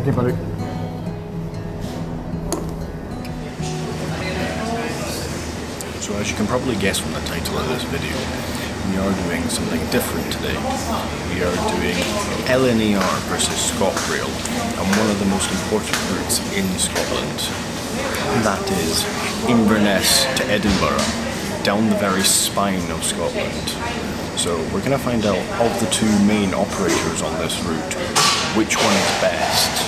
Okay, buddy. So as you can probably guess from the title of this video, we are doing something different today. We are doing LNER versus ScotRail, and one of the most important routes in Scotland. And that is Inverness to Edinburgh, down the very spine of Scotland. So we're going to find out of the two main operators on this route, which one is best.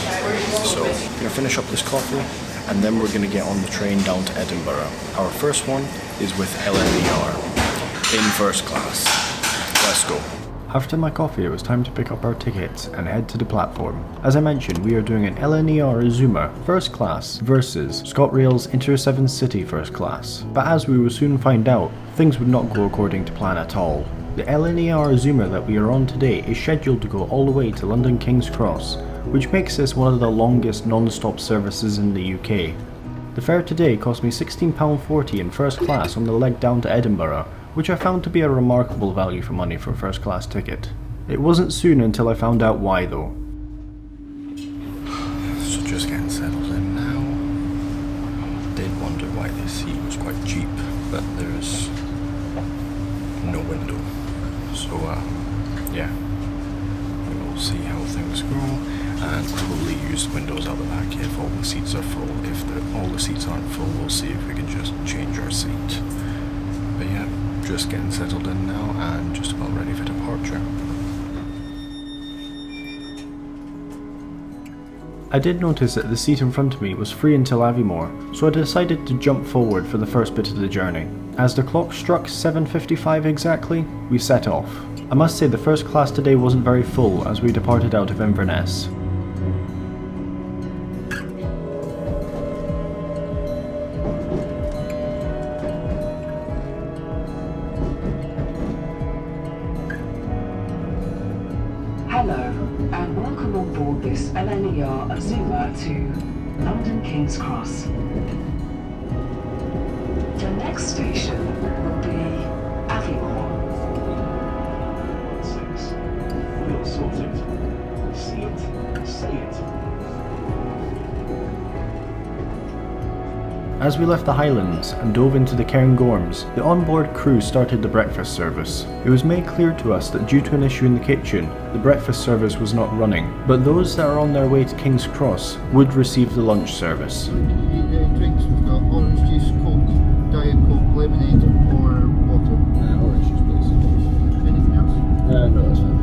So we're going to finish up this coffee, and then we're going to get on the train down to Edinburgh. Our first one is with LNER, in first class. Let's go. After my coffee, it was time to pick up our tickets and head to the platform. As I mentioned, we are doing an LNER Azuma first class versus ScotRail's Inter7 City first class. But as we will soon find out, things would not go according to plan at all. The LNER Azuma that we are on today is scheduled to go all the way to London King's Cross, which makes this one of the longest non-stop services in the UK. The fare today cost me £16.40 in first class on the leg down to Edinburgh, which I found to be a remarkable value for money for a first class ticket. It wasn't soon until I found out why though. So just getting settled in now. Did wonder why this seat was quite cheap, but there's no window. So yeah, we will see how things go, and probably use the windows out the back if all the seats are full. If all the seats aren't full, we'll see if we can just change our seat. But yeah, just getting settled in now and just about ready for departure. I did notice that the seat in front of me was free until Aviemore, so I decided to jump forward for the first bit of the journey. As the clock struck 7:55 exactly, we set off. I must say the first class today wasn't very full as we departed out of Inverness. Hello, and welcome on board this LNER Azuma to London King's Cross. The next station will be Aviemore. 6. We'll sort it. See it. Say it. As we left the Highlands and dove into the Cairngorms, the onboard crew started the breakfast service. It was made clear to us that due to an issue in the kitchen, the breakfast service was not running, but those that are on their way to King's Cross would receive the lunch service. Drinks, we've got orange juice, Coke, Diet Coke, lemonade, or water. Orange juice, please. Anything else? No, that's fine.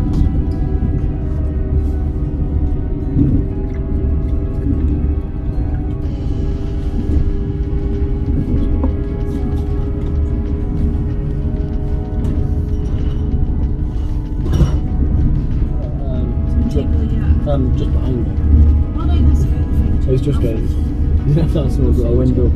Just behind me. Well, no, that's fine. So he's just going. That's a window.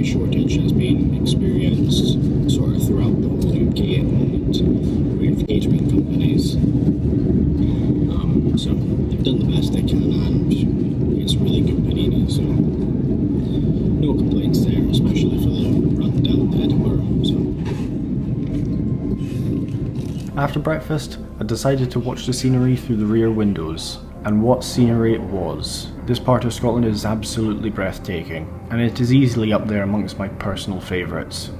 Shortage has been experienced sort of throughout the whole UK at the moment with catering companies. So they've done the best they can, and it's really good panini, so no complaints there, especially for the run down to Edinburgh. So. After breakfast, I decided to watch the scenery through the rear windows. And what scenery it was. This part of Scotland is absolutely breathtaking, and it is easily up there amongst my personal favourites.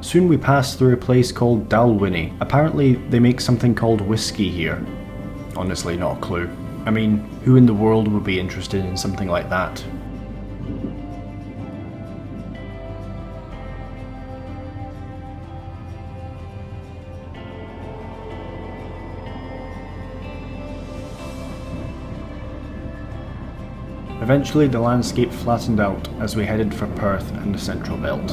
Soon we passed through a place called Dalwhinnie. Apparently they make something called whiskey here. Honestly, not a clue. I mean, who in the world would be interested in something like that? Eventually the landscape flattened out as we headed for Perth and the Central Belt.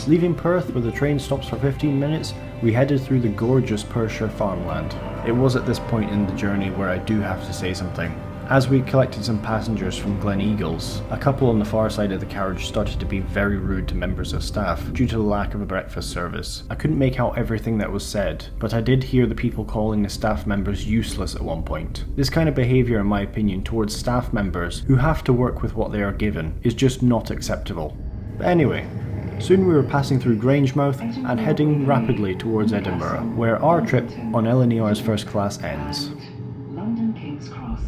Leaving Perth where the train stops for 15 minutes, we headed through the gorgeous Perthshire farmland. It was at this point in the journey where I do have to say something. As we collected some passengers from Glen Eagles, a couple on the far side of the carriage started to be very rude to members of staff due to the lack of a breakfast service. I couldn't make out everything that was said, but I did hear the people calling the staff members useless at one point. This kind of behaviour, in my opinion, towards staff members who have to work with what they are given is just not acceptable. But anyway, soon we were passing through Grangemouth and heading rapidly towards Edinburgh, where our trip on LNER's first class ends. London King's Cross.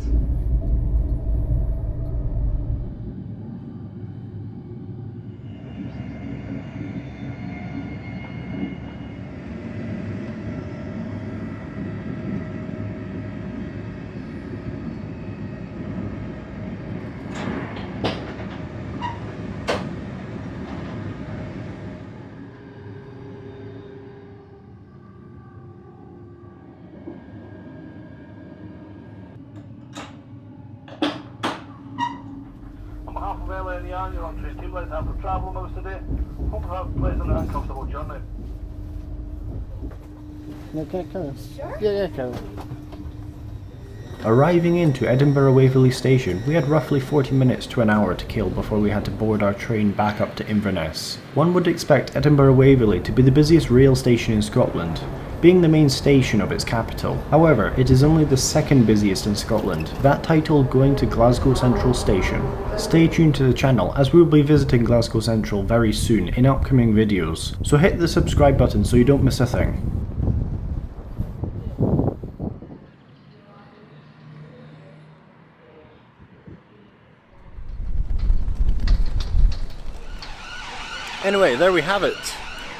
On behalf of LNER, you're on train team late after travel most of the day. Hope you have a pleasant and comfortable journey. No, can I carry on? Sure. Yeah, carry on. Arriving into Edinburgh Waverley station, we had roughly 40 minutes to an hour to kill before we had to board our train back up to Inverness. One would expect Edinburgh Waverley to be the busiest rail station in Scotland, being the main station of its capital. However, it is only the second busiest in Scotland, that title going to Glasgow Central Station. Stay tuned to the channel as we will be visiting Glasgow Central very soon in upcoming videos, so hit the subscribe button so you don't miss a thing. Anyway, there we have it.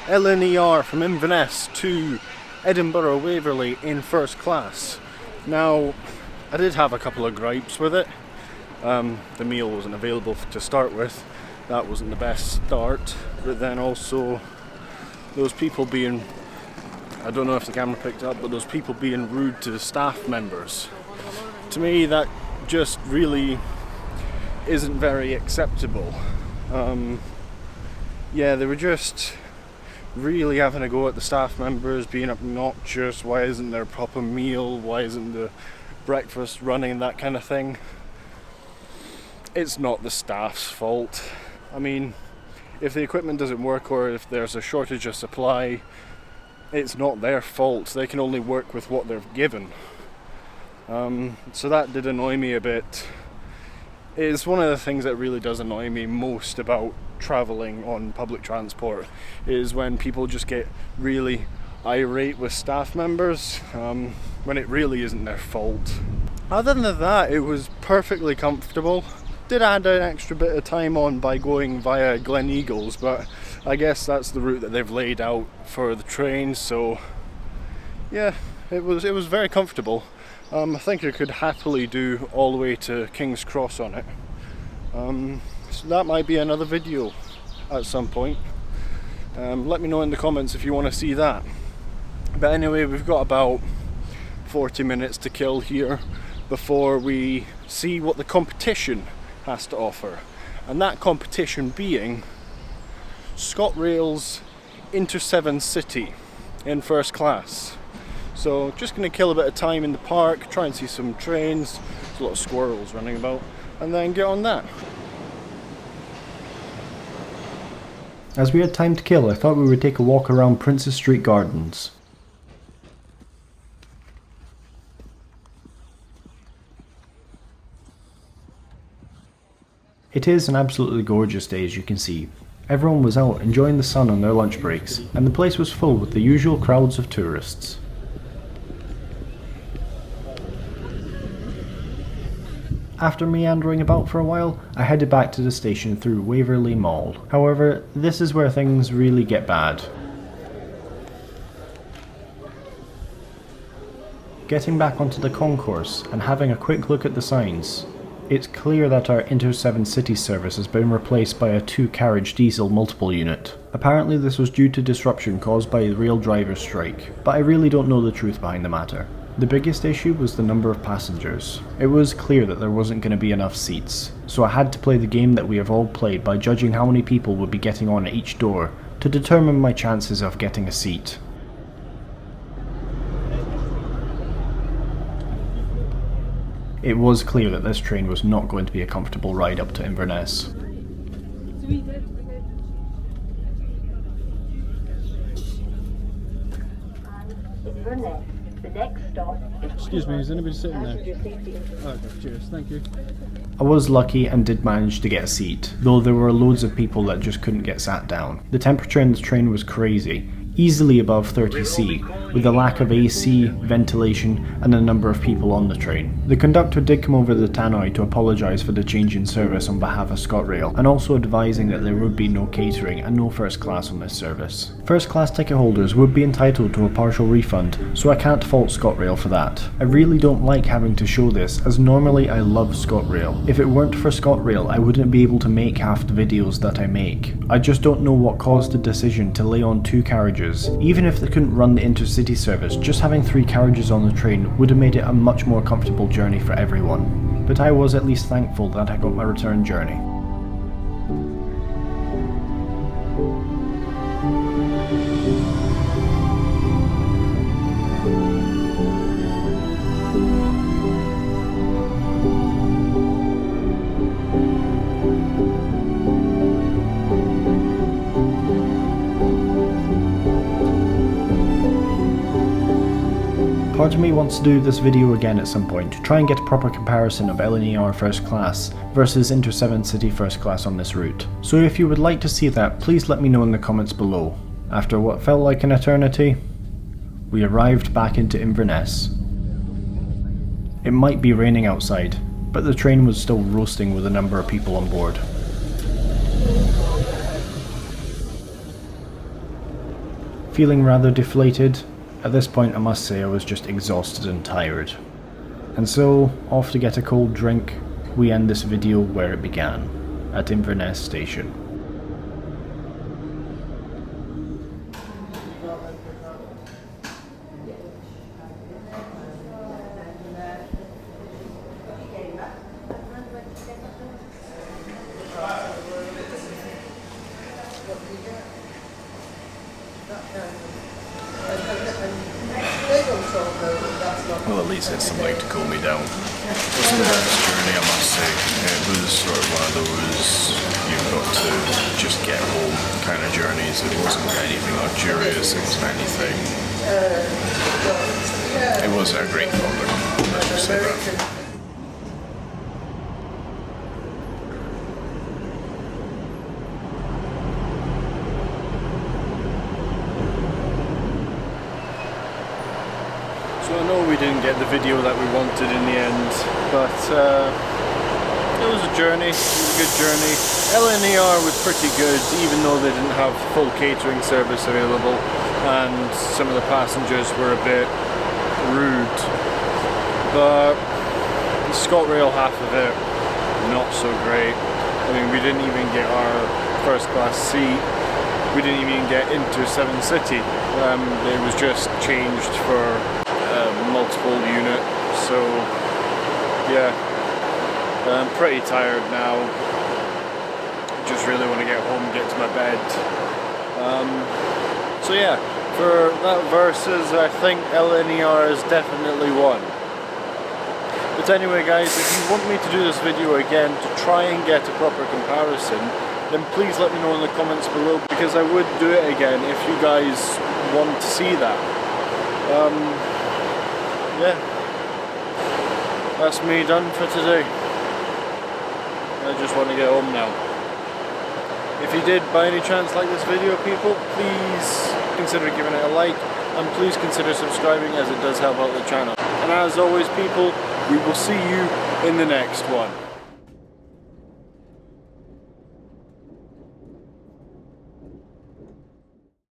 LNER from Inverness to Edinburgh Waverley in first class. Now, I did have a couple of gripes with it. The meal wasn't available to start with. That wasn't the best start. But then also, those people being, I don't know if the camera picked up, but those people being rude to the staff members. To me, that just really isn't very acceptable. Yeah, they were just really having a go at the staff members, being obnoxious. Why isn't there a proper meal? Why isn't the breakfast running? That kind of thing. It's not the staff's fault. I mean, if the equipment doesn't work or if there's a shortage of supply, it's not their fault. They can only work with what they're given. So that did annoy me a bit. It's one of the things that really does annoy me most about travelling on public transport, is when people just get really irate with staff members when it really isn't their fault. Other than that, it was perfectly comfortable. Did add an extra bit of time on by going via Glen Eagles, but I guess that's the route that they've laid out for the train, so yeah, it was very comfortable. I think I could happily do all the way to King's Cross on it. So that might be another video at some point. Let me know in the comments if you want to see that. But anyway, we've got about 40 minutes to kill here before we see what the competition has to offer. And that competition being ScotRail's Inter7 City in first class. So just going to kill a bit of time in the park, try and see some trains, there's a lot of squirrels running about, and then get on that. As we had time to kill, I thought we would take a walk around Princes Street Gardens. It is an absolutely gorgeous day, as you can see. Everyone was out enjoying the sun on their lunch breaks, and the place was full with the usual crowds of tourists. After meandering about for a while, I headed back to the station through Waverley Mall. However, this is where things really get bad. Getting back onto the concourse and having a quick look at the signs, It's clear that our Inter7 city service has been replaced by a 2-carriage diesel multiple unit. Apparently this was due to disruption caused by the rail driver's strike, but I really don't know the truth behind the matter. The biggest issue was the number of passengers. It was clear that there wasn't going to be enough seats, so I had to play the game that we have all played by judging how many people would be getting on at each door to determine my chances of getting a seat. It was clear that this train was not going to be a comfortable ride up to Inverness. Inverness. The next stop is... Excuse me, is anybody sitting there? Okay, cheers, thank you. I was lucky and did manage to get a seat, though there were loads of people that just couldn't get sat down. The temperature in the train was crazy, easily above 30°C, with a lack of AC, ventilation, and a number of people on the train. The conductor did come over the tannoy to apologise for the change in service on behalf of ScotRail, and also advising that there would be no catering and no first class on this service. First class ticket holders would be entitled to a partial refund, so I can't fault ScotRail for that. I really don't like having to show this, as normally I love ScotRail. If it weren't for ScotRail, I wouldn't be able to make half the videos that I make. I just don't know what caused the decision to lay on 2 carriages. Even if they couldn't run the intercity service, just having 3 carriages on the train would have made it a much more comfortable journey for everyone. But I was at least thankful that I got my return journey. Part of me wants to do this video again at some point to try and get a proper comparison of LNER first class versus Inter7 city first class on this route. So if you would like to see that, please let me know in the comments below. After what felt like an eternity, we arrived back into Inverness. It might be raining outside, but the train was still roasting with a number of people on board. Feeling rather deflated. At this point I must say I was just exhausted and tired. And so, off to get a cold drink, we end this video where it began, at Inverness station. Well, at least it's something to cool me down. It wasn't the best journey, I must say. It was sort of one of those you've got to just get home kind of journeys. It wasn't anything luxurious, it wasn't anything... It wasn't a great product, let's just say that. So I know we didn't get the video that we wanted in the end, but it was a journey, it was a good journey. LNER was pretty good, even though they didn't have full catering service available, and some of the passengers were a bit rude. But the ScotRail half of it, not so great. I mean, we didn't even get our first class seat. We didn't even get Inter7 City. It was just changed for multiple unit, so yeah, I'm pretty tired now. Just really want to get home, get to my bed. So yeah, for that versus, I think LNER has definitely won. But anyway guys, if you want me to do this video again to try and get a proper comparison, then please let me know in the comments below, because I would do it again if you guys want to see that. Yeah, that's me done for today. I just want to get home now. If you did by any chance like this video, people, please consider giving it a like, and please consider subscribing, as it does help out the channel. And as always, people, we will see you in the next one.